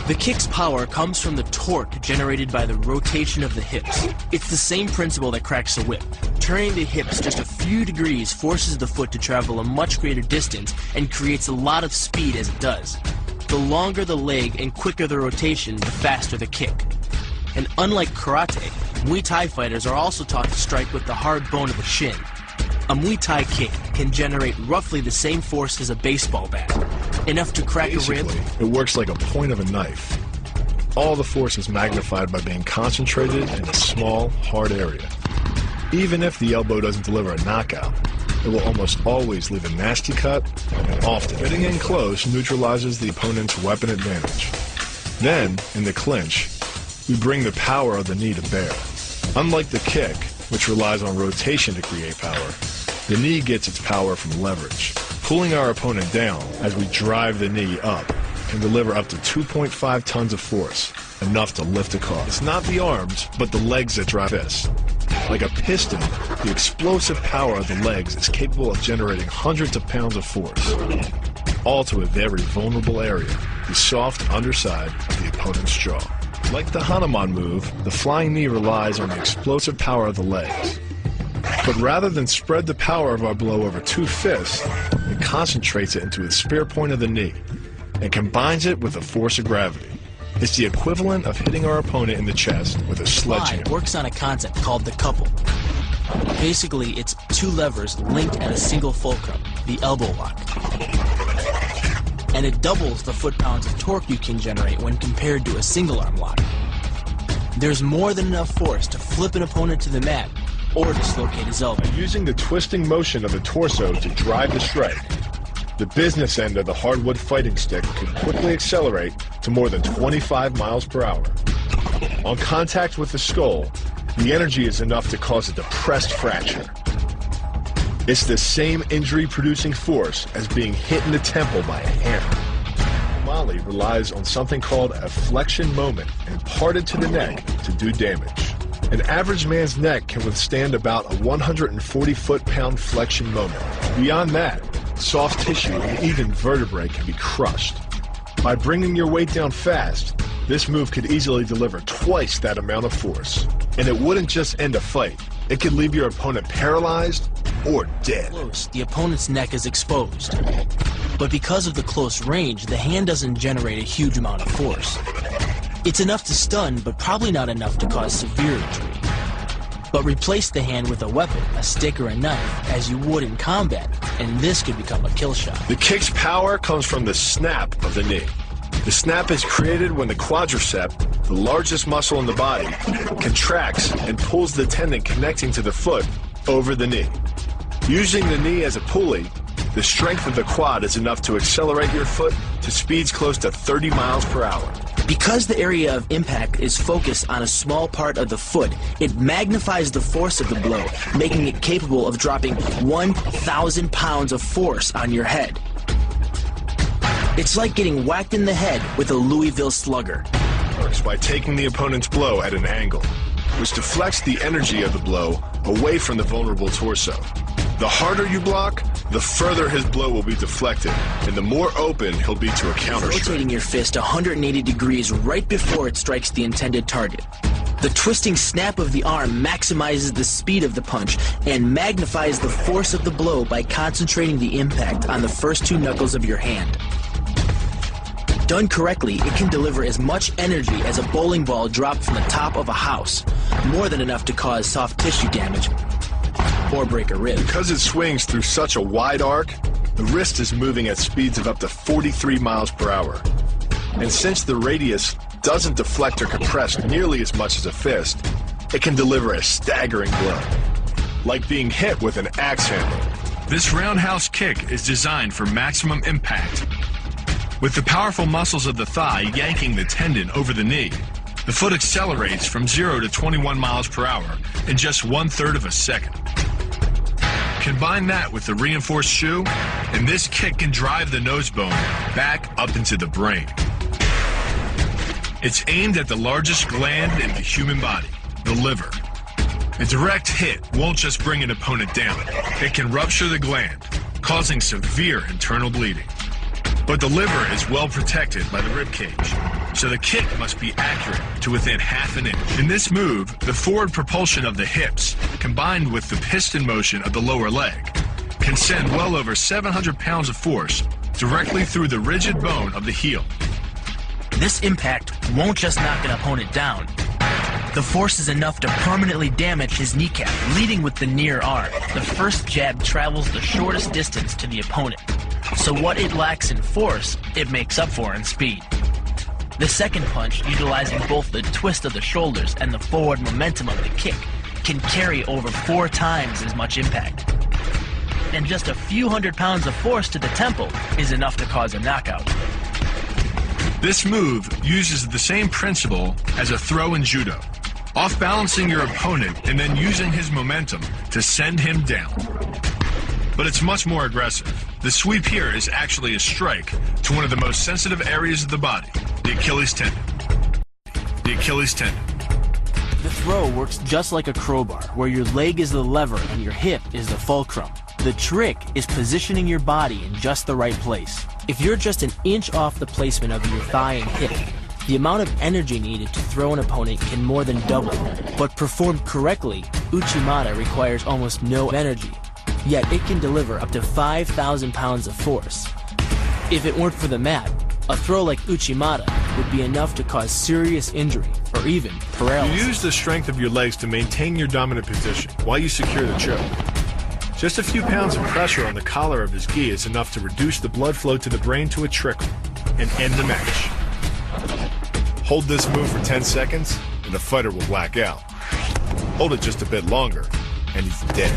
The kick's power comes from the torque generated by the rotation of the hips. It's the same principle that cracks a whip. Turning the hips just a few degrees forces the foot to travel a much greater distance and creates a lot of speed as it does. The longer the leg and quicker the rotation, the faster the kick. And unlike karate, Muay Thai fighters are also taught to strike with the hard bone of the shin. A Muay Thai kick can generate roughly the same force as a baseball bat, enough to crack a rib. It works like a point of a knife. All the force is magnified by being concentrated in a small, hard area. Even if the elbow doesn't deliver a knockout, it will almost always leave a nasty cut, and often getting in close neutralizes the opponent's weapon advantage. Then, in the clinch, we bring the power of the knee to bear. Unlike the kick, which relies on rotation to create power, the knee gets its power from leverage. Pulling our opponent down as we drive the knee up can deliver up to 2.5 tons of force, enough to lift a car. It's not the arms, but the legs that drive this. Like a piston, the explosive power of the legs is capable of generating hundreds of pounds of force, all to a very vulnerable area, the soft underside of the opponent's jaw. Like the Hanuman move, the flying knee relies on the explosive power of the legs. But rather than spread the power of our blow over two fists, it concentrates it into the spear point of the knee and combines it with the force of gravity. It's the equivalent of hitting our opponent in the chest with a sledgehammer. It works on a concept called the couple. Basically, it's two levers linked at a single fulcrum, the elbow lock. And it doubles the foot-pounds of torque you can generate when compared to a single-arm lock. There's more than enough force to flip an opponent to the mat or dislocate his elbow. Using the twisting motion of the torso to drive the strike, the business end of the hardwood fighting stick can quickly accelerate to more than 25 miles per hour. On contact with the skull, the energy is enough to cause a depressed fracture. It's the same injury-producing force as being hit in the temple by a hammer. Mali relies on something called a flexion moment imparted to the neck to do damage. An average man's neck can withstand about a 140 foot-pound flexion moment. Beyond that, soft tissue and even vertebrae can be crushed. By bringing your weight down fast, this move could easily deliver twice that amount of force. And it wouldn't just end a fight. It could leave your opponent paralyzed or dead. Close, the opponent's neck is exposed. But because of the close range, the hand doesn't generate a huge amount of force. It's enough to stun, but probably not enough to cause severe injury. But replace the hand with a weapon, a stick or a knife, as you would in combat, and this could become a kill shot. The kick's power comes from the snap of the knee. The snap is created when the quadricep, the largest muscle in the body, contracts and pulls the tendon connecting to the foot over the knee. Using the knee as a pulley, the strength of the quad is enough to accelerate your foot to speeds close to 30 miles per hour. Because the area of impact is focused on a small part of the foot, it magnifies the force of the blow, making it capable of dropping 1,000 pounds of force on your head. It's like getting whacked in the head with a Louisville Slugger. Works by taking the opponent's blow at an angle, which deflects the energy of the blow away from the vulnerable torso. The harder you block, the further his blow will be deflected, and the more open he'll be to a counter strike. Rotating your fist 180 degrees right before it strikes the intended target. The twisting snap of the arm maximizes the speed of the punch and magnifies the force of the blow by concentrating the impact on the first two knuckles of your hand. Done correctly, it can deliver as much energy as a bowling ball dropped from the top of a house, more than enough to cause soft tissue damage or break a rib. Because it swings through such a wide arc, the wrist is moving at speeds of up to 43 miles per hour. And since the radius doesn't deflect or compress nearly as much as a fist, it can deliver a staggering blow, like being hit with an axe hammer. This roundhouse kick is designed for maximum impact. With the powerful muscles of the thigh yanking the tendon over the knee, the foot accelerates from 0 to 21 miles per hour in just 1/3 of a second. Combine that with the reinforced shoe, and this kick can drive the nose bone back up into the brain. It's aimed at the largest gland in the human body, the liver. A direct hit won't just bring an opponent down. It can rupture the gland, causing severe internal bleeding. But the liver is well protected by the rib cage, so the kick must be accurate to within half an inch. In this move, the forward propulsion of the hips, combined with the piston motion of the lower leg, can send well over 700 pounds of force directly through the rigid bone of the heel. This impact won't just knock an opponent down. The force is enough to permanently damage his kneecap, leading with the near arm. The first jab travels the shortest distance to the opponent, so what it lacks in force, it makes up for in speed. The second punch, utilizing both the twist of the shoulders and the forward momentum of the kick, can carry over 4 times as much impact. And just a few hundred pounds of force to the temple is enough to cause a knockout. This move uses the same principle as a throw in judo, off-balancing your opponent and then using his momentum to send him down. But it's much more aggressive. The sweep here is actually a strike to one of the most sensitive areas of the body, the Achilles tendon. The Achilles tendon. The throw works just like a crowbar, where your leg is the lever and your hip is the fulcrum. The trick is positioning your body in just the right place. If you're just an inch off the placement of your thigh and hip, the amount of energy needed to throw an opponent can more than double. But performed correctly, Uchimata requires almost no energy, yet it can deliver up to 5,000 pounds of force. If it weren't for the mat, a throw like Uchimata would be enough to cause serious injury or even paralysis. You use the strength of your legs to maintain your dominant position while you secure the choke. Just a few pounds of pressure on the collar of his gi is enough to reduce the blood flow to the brain to a trickle and end the match. Hold this move for 10 seconds and the fighter will black out. Hold it just a bit longer and he's dead.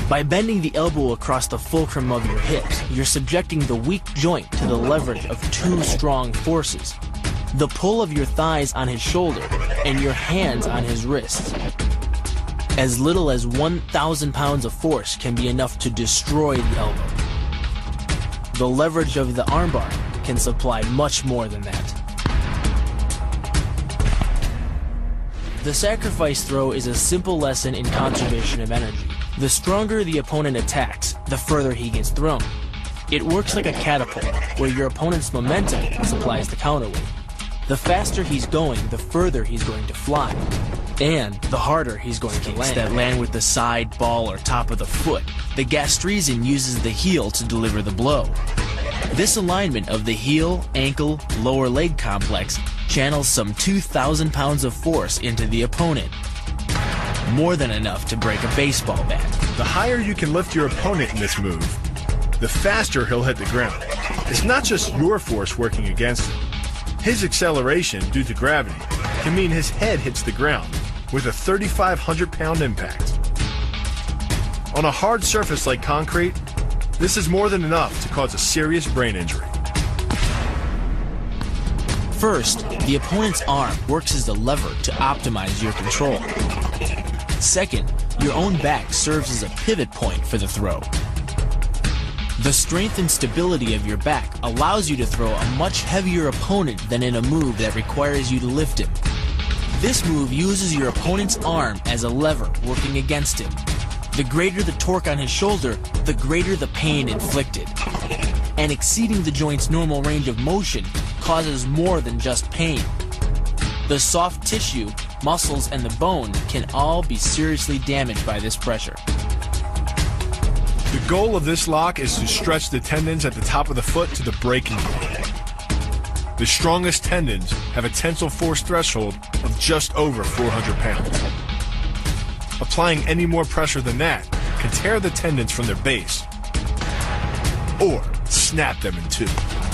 By bending the elbow across the fulcrum of your hips, you're subjecting the weak joint to the leverage of 2 strong forces: the pull of your thighs on his shoulder and your hands on his wrists. As little as 1,000 pounds of force can be enough to destroy the elbow. The leverage of the armbar can supply much more than that. The sacrifice throw is a simple lesson in conservation of energy. The stronger the opponent attacks, the further he gets thrown. It works like a catapult, where your opponent's momentum supplies the counterweight. The faster he's going, the further he's going to fly. And the harder he's going to land. That land with the side, ball, or top of the foot. The gastrizin uses the heel to deliver the blow. This alignment of the heel, ankle, lower leg complex channels some 2,000 pounds of force into the opponent. More than enough to break a baseball bat. The higher you can lift your opponent in this move, the faster he'll hit the ground. It's not just your force working against him. His acceleration due to gravity can mean his head hits the ground with a 3,500 pound impact. On a hard surface like concrete, this is more than enough to cause a serious brain injury. First, the opponent's arm works as the lever to optimize your control. Second, your own back serves as a pivot point for the throw. The strength and stability of your back allows you to throw a much heavier opponent than in a move that requires you to lift him. This move uses your opponent's arm as a lever working against him. The greater the torque on his shoulder, the greater the pain inflicted. And exceeding the joint's normal range of motion causes more than just pain. The soft tissue, muscles, and the bone can all be seriously damaged by this pressure. The goal of this lock is to stretch the tendons at the top of the foot to the breaking point. The strongest tendons have a tensile force threshold of just over 400 pounds. Applying any more pressure than that can tear the tendons from their base or snap them in two.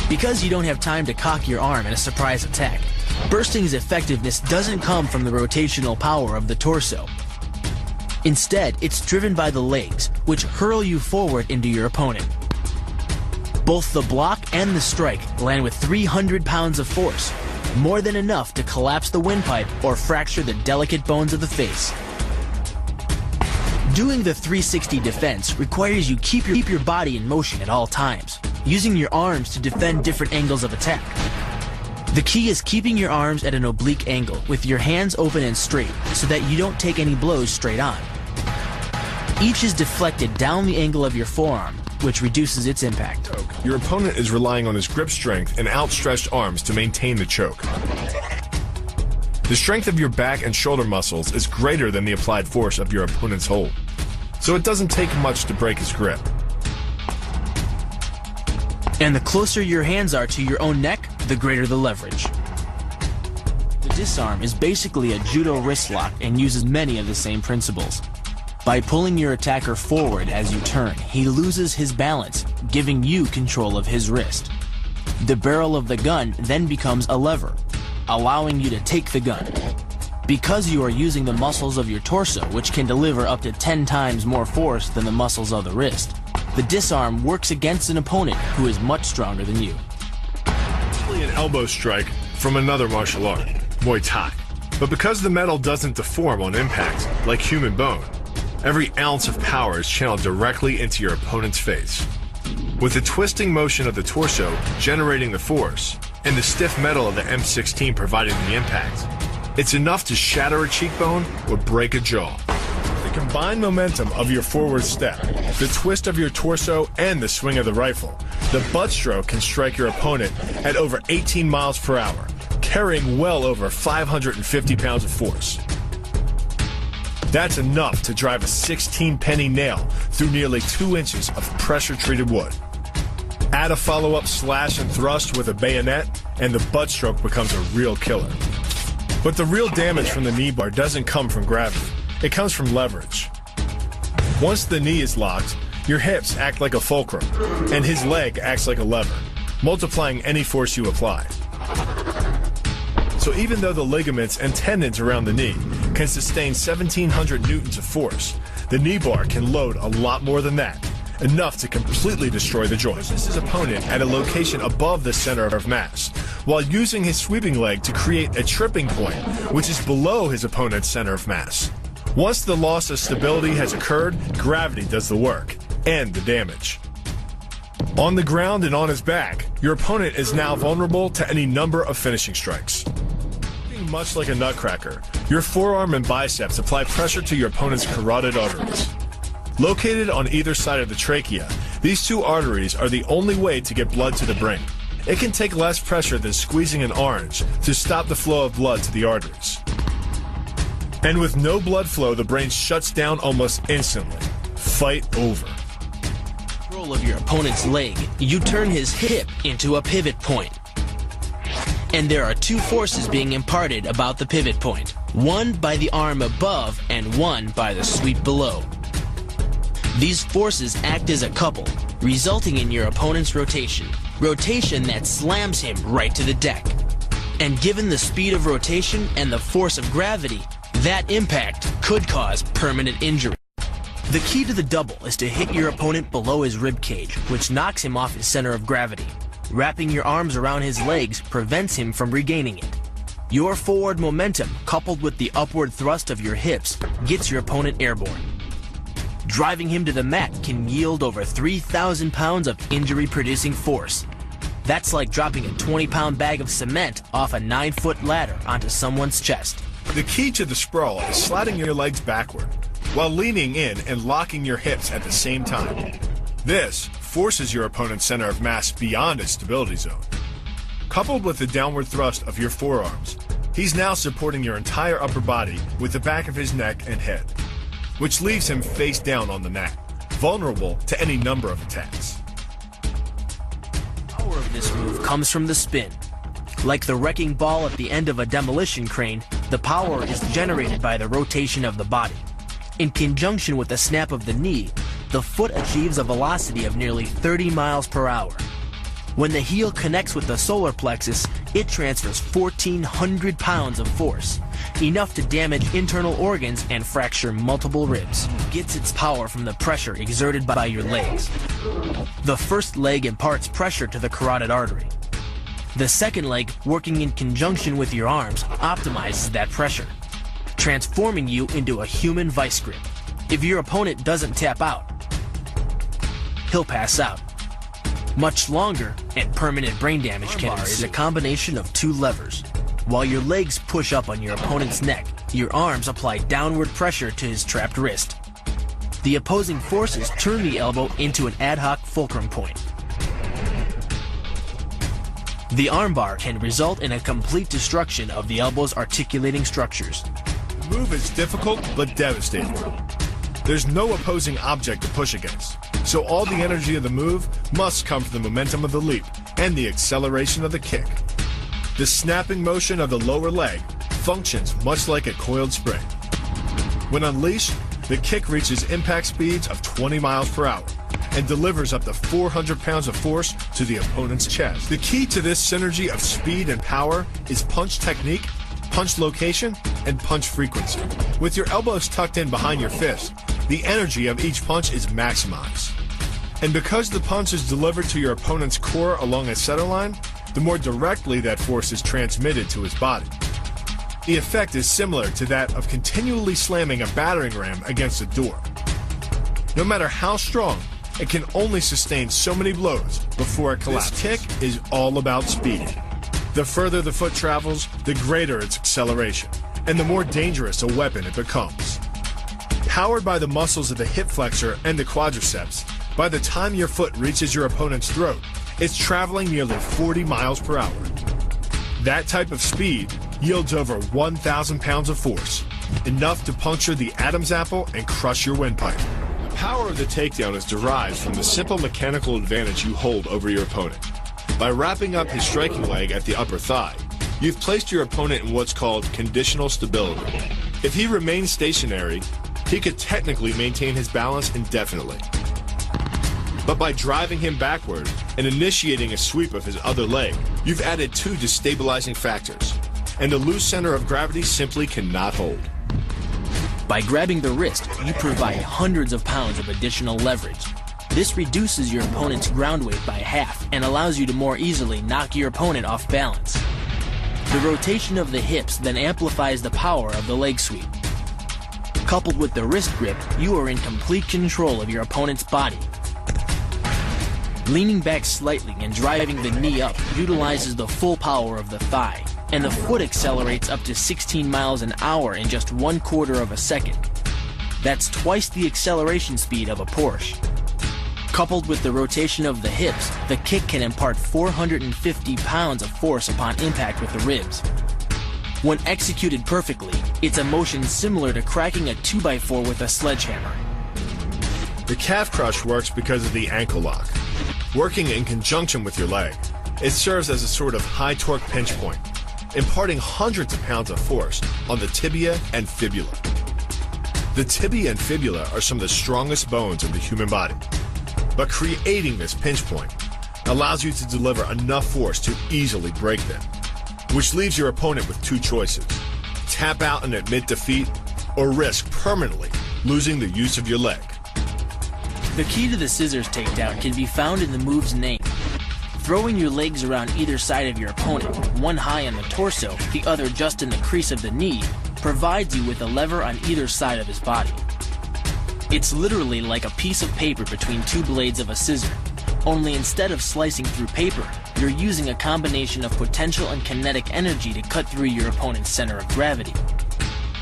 Because you don't have time to cock your arm in a surprise attack, bursting's effectiveness doesn't come from the rotational power of the torso. Instead, it's driven by the legs, which hurl you forward into your opponent. Both the block and the strike land with 300 pounds of force, more than enough to collapse the windpipe or fracture the delicate bones of the face. Doing the 360 defense requires you keep your body in motion at all times, using your arms to defend different angles of attack. The key is keeping your arms at an oblique angle with your hands open and straight so that you don't take any blows straight on. Each is deflected down the angle of your forearm, which reduces its impact. Your opponent is relying on his grip strength and outstretched arms to maintain the choke. The strength of your back and shoulder muscles is greater than the applied force of your opponent's hold, so it doesn't take much to break his grip. And the closer your hands are to your own neck, the greater the leverage. The disarm is basically a judo wrist lock and uses many of the same principles. By pulling your attacker forward as you turn, he loses his balance, giving you control of his wrist. The barrel of the gun then becomes a lever, allowing you to take the gun. Because you are using the muscles of your torso, which can deliver up to 10 times more force than the muscles of the wrist, the disarm works against an opponent who is much stronger than you. Actually an elbow strike from another martial art, Muay Thai. But because the metal doesn't deform on impact, like human bone, every ounce of power is channeled directly into your opponent's face. With the twisting motion of the torso generating the force, and the stiff metal of the M16 providing the impact, it's enough to shatter a cheekbone or break a jaw. The combined momentum of your forward step, the twist of your torso, and the swing of the rifle, the butt stroke can strike your opponent at over 18 miles per hour, carrying well over 550 pounds of force. That's enough to drive a 16-penny nail through nearly 2 inches of pressure-treated wood. Add a follow-up slash and thrust with a bayonet, and the butt stroke becomes a real killer. But the real damage from the knee bar doesn't come from gravity. It comes from leverage. Once the knee is locked, your hips act like a fulcrum, and his leg acts like a lever, multiplying any force you apply. So even though the ligaments and tendons around the knee can sustain 1,700 newtons of force, the knee bar can load a lot more than that, enough to completely destroy the joint. Pushes his opponent at a location above the center of mass, while using his sweeping leg to create a tripping point, which is below his opponent's center of mass. Once the loss of stability has occurred, gravity does the work, and the damage. On the ground and on his back, your opponent is now vulnerable to any number of finishing strikes. Much like a nutcracker, your forearm and biceps apply pressure to your opponent's carotid arteries. Located on either side of the trachea, these two arteries are the only way to get blood to the brain. It can take less pressure than squeezing an orange to stop the flow of blood to the arteries. And with no blood flow, the brain shuts down almost instantly. Fight over. Control of your opponent's leg, you turn his hip into a pivot point. And there are two forces being imparted about the pivot point, one by the arm above and one by the sweep below. These forces act as a couple, resulting in your opponent's rotation that slams him right to the deck. And given the speed of rotation and the force of gravity, that impact could cause permanent injury. The key to the double is to hit your opponent below his rib cage, which knocks him off his center of gravity. Wrapping your arms around his legs prevents him from regaining it. Your forward momentum, coupled with the upward thrust of your hips, gets your opponent airborne. Driving him to the mat can yield over 3,000 pounds of injury-producing force. That's like dropping a 20-pound bag of cement off a 9-foot ladder onto someone's chest. The key to the sprawl is sliding your legs backward, while leaning in and locking your hips at the same time. This forces your opponent's center of mass beyond its stability zone. Coupled with the downward thrust of your forearms, he's now supporting your entire upper body with the back of his neck and head, which leaves him face down on the mat, vulnerable to any number of attacks. The power of this move comes from the spin. Like the wrecking ball at the end of a demolition crane, the power is generated by the rotation of the body. In conjunction with the snap of the knee, the foot achieves a velocity of nearly 30 miles per hour. When the heel connects with the solar plexus, it transfers 1,400 pounds of force, enough to damage internal organs and fracture multiple ribs. It gets its power from the pressure exerted by your legs. The first leg imparts pressure to the carotid artery. The second leg, working in conjunction with your arms, optimizes that pressure, transforming you into a human vice grip. If your opponent doesn't tap out, he'll pass out. Much longer and permanent brain damage can ensue. Is a combination of two levers. While your legs push up on your opponent's neck, your arms apply downward pressure to his trapped wrist. The opposing forces turn the elbow into an ad hoc fulcrum point. The armbar can result in a complete destruction of the elbow's articulating structures. The move is difficult but devastating. There's no opposing object to push against, so all the energy of the move must come from the momentum of the leap and the acceleration of the kick. The snapping motion of the lower leg functions much like a coiled spring. When unleashed, the kick reaches impact speeds of 20 miles per hour and delivers up to 400 pounds of force to the opponent's chest. The key to this synergy of speed and power is punch technique, punch location, and punch frequency. With your elbows tucked in behind your fist, the energy of each punch is maximized. And because the punch is delivered to your opponent's core along a center line, the more directly that force is transmitted to his body. The effect is similar to that of continually slamming a battering ram against a door. No matter how strong, it can only sustain so many blows before it collapses. This kick is all about speed. The further the foot travels, the greater its acceleration, and the more dangerous a weapon it becomes. Powered by the muscles of the hip flexor and the quadriceps, by the time your foot reaches your opponent's throat, it's traveling nearly 40 miles per hour. That type of speed yields over 1,000 pounds of force, enough to puncture the Adam's apple and crush your windpipe. The power of the takedown is derived from the simple mechanical advantage you hold over your opponent. By wrapping up his striking leg at the upper thigh, you've placed your opponent in what's called conditional stability. If he remains stationary, he could technically maintain his balance indefinitely. But by driving him backward and initiating a sweep of his other leg, you've added two destabilizing factors, and the loose center of gravity simply cannot hold. By grabbing the wrist, you provide hundreds of pounds of additional leverage. This reduces your opponent's ground weight by half and allows you to more easily knock your opponent off balance. The rotation of the hips then amplifies the power of the leg sweep. Coupled with the wrist grip, you are in complete control of your opponent's body. Leaning back slightly and driving the knee up utilizes the full power of the thigh, and the foot accelerates up to 16 miles an hour in just 1/4 of a second. That's twice the acceleration speed of a Porsche. Coupled with the rotation of the hips, the kick can impart 450 pounds of force upon impact with the ribs. When executed perfectly, it's a motion similar to cracking a 2x4 with a sledgehammer. The calf crush works because of the ankle lock. Working in conjunction with your leg, it serves as a sort of high torque pinch point, imparting hundreds of pounds of force on the tibia and fibula. The tibia and fibula are some of the strongest bones in the human body, but creating this pinch point allows you to deliver enough force to easily break them, which leaves your opponent with two choices: tap out and admit defeat, or risk permanently losing the use of your leg. The key to the scissors takedown can be found in the move's name. Throwing your legs around either side of your opponent, one high on the torso, the other just in the crease of the knee, provides you with a lever on either side of his body. It's literally like a piece of paper between two blades of a scissor, only instead of slicing through paper, you're using a combination of potential and kinetic energy to cut through your opponent's center of gravity.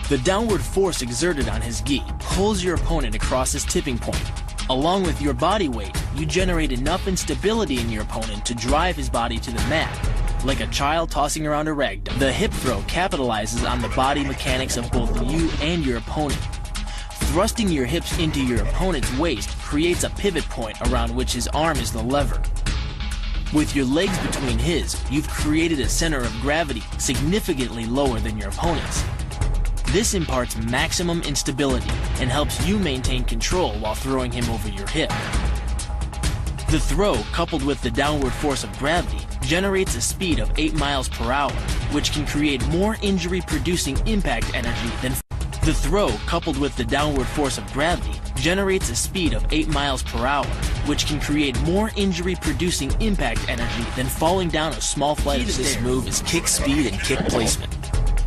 The downward force exerted on his gi pulls your opponent across his tipping point. Along with your body weight, you generate enough instability in your opponent to drive his body to the mat, like a child tossing around a rag doll. The hip throw capitalizes on the body mechanics of both you and your opponent. Thrusting your hips into your opponent's waist creates a pivot point around which his arm is the lever. With your legs between his, you've created a center of gravity significantly lower than your opponent's. This imparts maximum instability and helps you maintain control while throwing him over your hip. The throw, coupled with the downward force of gravity, generates a speed of 8 miles per hour, which can create more injury-producing impact energy than The throw, coupled with the downward force of gravity, generates a speed of 8 miles per hour, which can create more injury-producing impact energy than falling down a small flight of stairs. This move is kick speed and kick placement.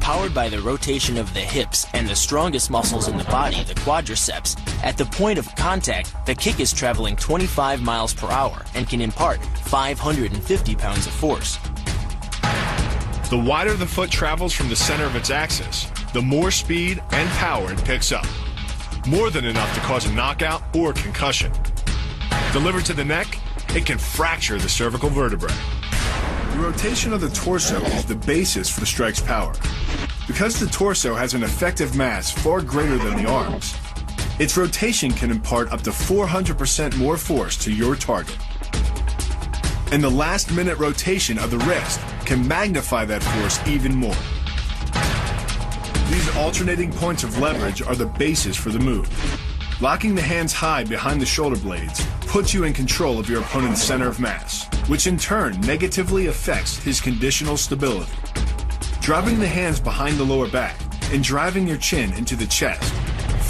Powered by the rotation of the hips and the strongest muscles in the body, the quadriceps, at the point of contact, the kick is traveling 25 miles per hour and can impart 550 pounds of force. The wider the foot travels from the center of its axis, the more speed and power it picks up. more than enough to cause a knockout or concussion. Delivered to the neck, it can fracture the cervical vertebrae. The rotation of the torso is the basis for the strike's power. Because the torso has an effective mass far greater than the arms, its rotation can impart up to 400% more force to your target. And the last-minute rotation of the wrist can magnify that force even more. These alternating points of leverage are the basis for the move. Locking the hands high behind the shoulder blades puts you in control of your opponent's center of mass, which in turn negatively affects his conditional stability. Dropping the hands behind the lower back and driving your chin into the chest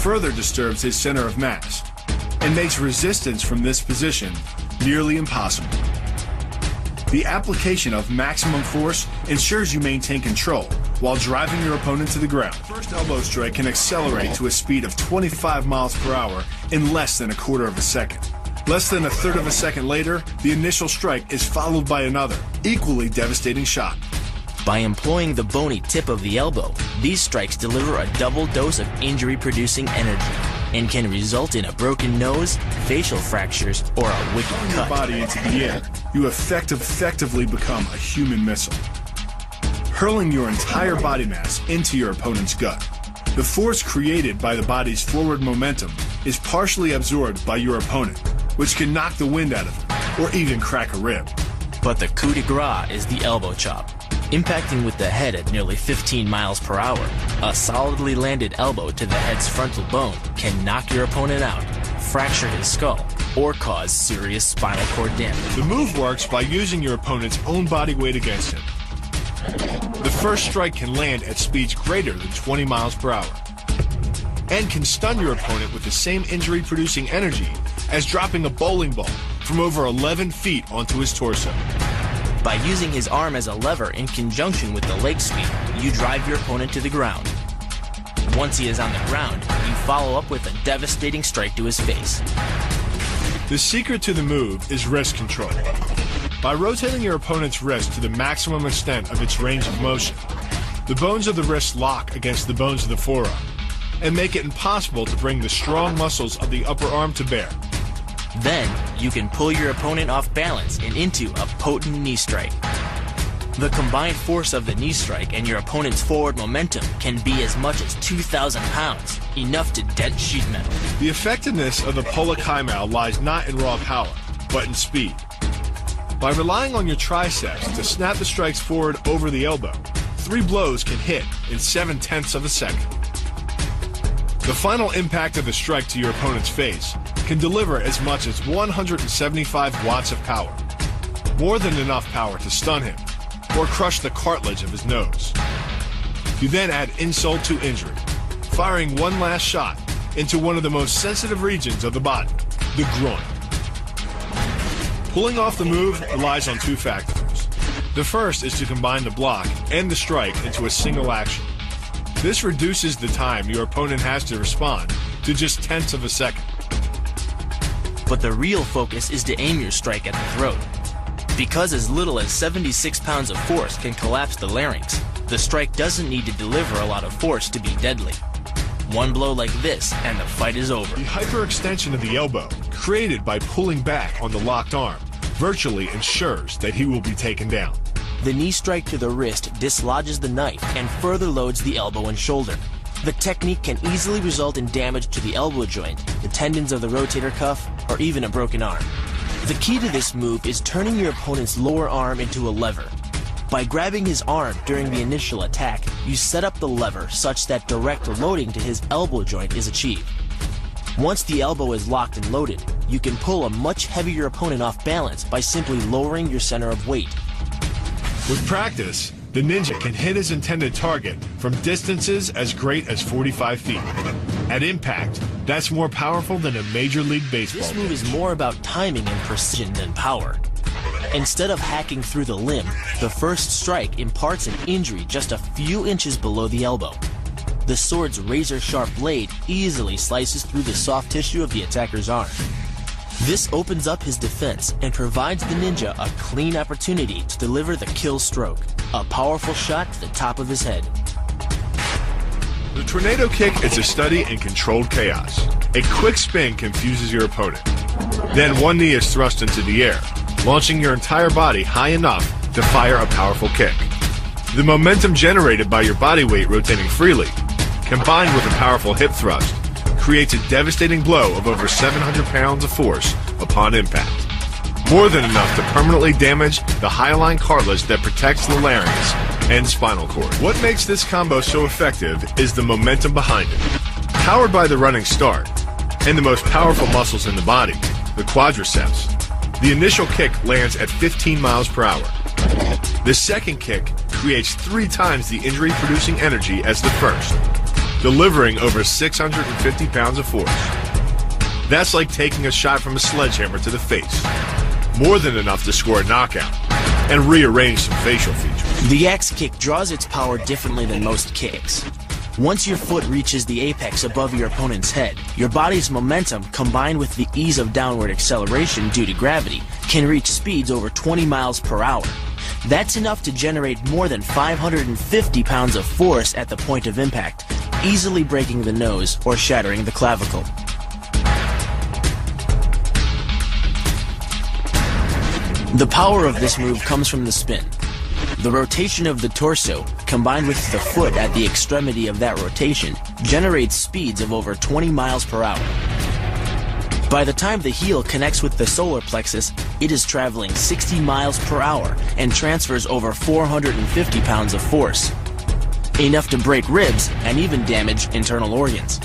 further disturbs his center of mass and makes resistance from this position nearly impossible. The application of maximum force ensures you maintain control while driving your opponent to the ground. First elbow strike can accelerate to a speed of 25 miles per hour in less than a quarter of a second. Less than a third of a second later, the initial strike is followed by another, equally devastating shot. By employing the bony tip of the elbow, these strikes deliver a double dose of injury-producing energy and can result in a broken nose, facial fractures, or a wicked Throwing cut. your body into the air, you effectively become a human missile, hurling your entire body mass into your opponent's gut. The force created by the body's forward momentum is partially absorbed by your opponent, which can knock the wind out of him or even crack a rib. But the coup de grace is the elbow chop. Impacting with the head at nearly 15 miles per hour, a solidly landed elbow to the head's frontal bone can knock your opponent out, fracture his skull, or cause serious spinal cord damage. The move works by using your opponent's own body weight against him. The first strike can land at speeds greater than 20 miles per hour and can stun your opponent with the same injury-producing energy as dropping a bowling ball from over 11 feet onto his torso. By using his arm as a lever in conjunction with the leg sweep, you drive your opponent to the ground. Once he is on the ground, you follow up with a devastating strike to his face. The secret to the move is wrist control. By rotating your opponent's wrist to the maximum extent of its range of motion, the bones of the wrist lock against the bones of the forearm and make it impossible to bring the strong muscles of the upper arm to bear. Then, you can pull your opponent off balance and into a potent knee strike. The combined force of the knee strike and your opponent's forward momentum can be as much as 2,000 pounds, enough to dent sheet metal. The effectiveness of the Pola Kaimao lies not in raw power, but in speed. By relying on your triceps to snap the strikes forward over the elbow, 3 blows can hit in 7/10 of a second. The final impact of the strike to your opponent's face can deliver as much as 175 watts of power, more than enough power to stun him or crush the cartilage of his nose. You then add insult to injury, firing one last shot into one of the most sensitive regions of the body, the groin. Pulling off the move relies on 2 factors. The first is to combine the block and the strike into a single action. This reduces the time your opponent has to respond to just 1/10 of a second. But the real focus is to aim your strike at the throat. Because as little as 76 pounds of force can collapse the larynx, the strike doesn't need to deliver a lot of force to be deadly. One blow like this, and the fight is over. The hyperextension of the elbow, created by pulling back on the locked arm, virtually ensures that he will be taken down. The knee strike to the wrist dislodges the knife and further loads the elbow and shoulder. The technique can easily result in damage to the elbow joint, the tendons of the rotator cuff, or even a broken arm. The key to this move is turning your opponent's lower arm into a lever. By grabbing his arm during the initial attack, you set up the lever such that direct loading to his elbow joint is achieved. Once the elbow is locked and loaded, you can pull a much heavier opponent off balance by simply lowering your center of weight. With practice, the ninja can hit his intended target from distances as great as 45 feet. At impact, that's more powerful than a Major League Baseball This move pitch. is more about timing and precision than power. Instead of hacking through the limb, the first strike imparts an injury just a few inches below the elbow. The sword's razor-sharp blade easily slices through the soft tissue of the attacker's arm. This opens up his defense and provides the ninja a clean opportunity to deliver the kill stroke, a powerful shot to the top of his head. The tornado kick is a study in controlled chaos. A quick spin confuses your opponent. Then one knee is thrust into the air, launching your entire body high enough to fire a powerful kick. The momentum generated by your body weight rotating freely, combined with a powerful hip thrust, creates a devastating blow of over 700 pounds of force upon impact. More than enough to permanently damage the hyaline cartilage that protects the larynx and spinal cord. What makes this combo so effective is the momentum behind it. Powered by the running start and the most powerful muscles in the body, the quadriceps, the initial kick lands at 15 miles per hour. The second kick creates 3 times the injury-producing energy as the first, delivering over 650 pounds of force. That's like taking a shot from a sledgehammer to the face. More than enough to score a knockout and rearrange some facial features. The axe kick draws its power differently than most kicks. Once your foot reaches the apex above your opponent's head, your body's momentum, combined with the ease of downward acceleration due to gravity, can reach speeds over 20 miles per hour. That's enough to generate more than 550 pounds of force at the point of impact, easily breaking the nose or shattering the clavicle. The power of this move comes from the spin. The rotation of the torso, combined with the foot at the extremity of that rotation, generates speeds of over 20 miles per hour. By the time the heel connects with the solar plexus, it is traveling 60 miles per hour and transfers over 450 pounds of force, enough to break ribs and even damage internal organs.